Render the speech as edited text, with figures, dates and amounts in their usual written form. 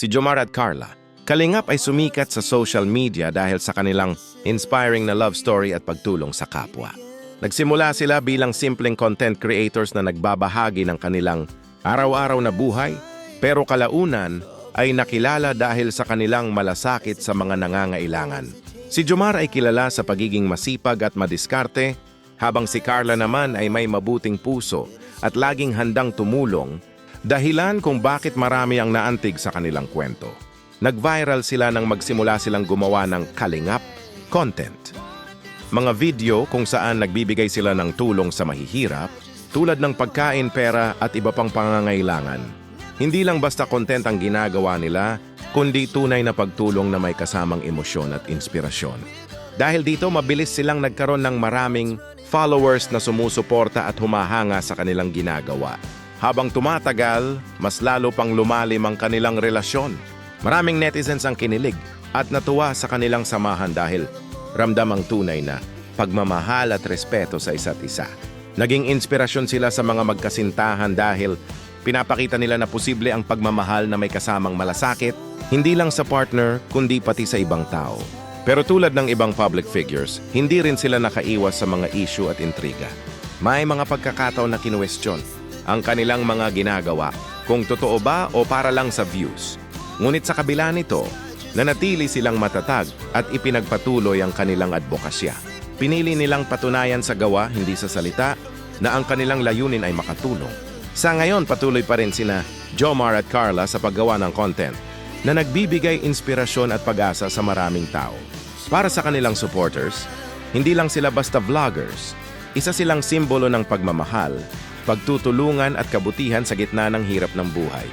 Si Jomar at Carla, Kalingap ay sumikat sa social media dahil sa kanilang inspiring na love story at pagtulong sa kapwa. Nagsimula sila bilang simpleng content creators na nagbabahagi ng kanilang araw-araw na buhay, pero kalaunan ay nakilala dahil sa kanilang malasakit sa mga nangangailangan. Si Jomar ay kilala sa pagiging masipag at madiskarte, habang si Carla naman ay may mabuting puso at laging handang tumulong, dahilan kung bakit marami ang naantig sa kanilang kwento. Nag-viral sila nang magsimula silang gumawa ng Kalingap content. Mga video kung saan nagbibigay sila ng tulong sa mahihirap, tulad ng pagkain, pera at iba pang pangangailangan. Hindi lang basta content ang ginagawa nila, kundi tunay na pagtulong na may kasamang emosyon at inspirasyon. Dahil dito, mabilis silang nagkaroon ng maraming followers na sumusuporta at humahanga sa kanilang ginagawa. Habang tumatagal, mas lalo pang lumalim ang kanilang relasyon. Maraming netizens ang kinilig at natuwa sa kanilang samahan dahil ramdam ang tunay na pagmamahal at respeto sa isa't isa. Naging inspirasyon sila sa mga magkasintahan dahil pinapakita nila na posible ang pagmamahal na may kasamang malasakit, hindi lang sa partner kundi pati sa ibang tao. Pero tulad ng ibang public figures, hindi rin sila nakaiwas sa mga issue at intriga. May mga pagkakataon na kinuwestiyon ang kanilang mga ginagawa kung totoo ba o para lang sa views. Ngunit sa kabila nito, nanatili silang matatag at ipinagpatuloy ang kanilang advokasya. Pinili nilang patunayan sa gawa, hindi sa salita, na ang kanilang layunin ay makatulong. Sa ngayon, patuloy pa rin sina Jomar at Carla sa paggawa ng content na nagbibigay inspirasyon at pag-asa sa maraming tao. Para sa kanilang supporters, hindi lang sila basta vloggers. Isa silang simbolo ng pagmamahal, pagtutulungan at kabutihan sa gitna ng hirap ng buhay.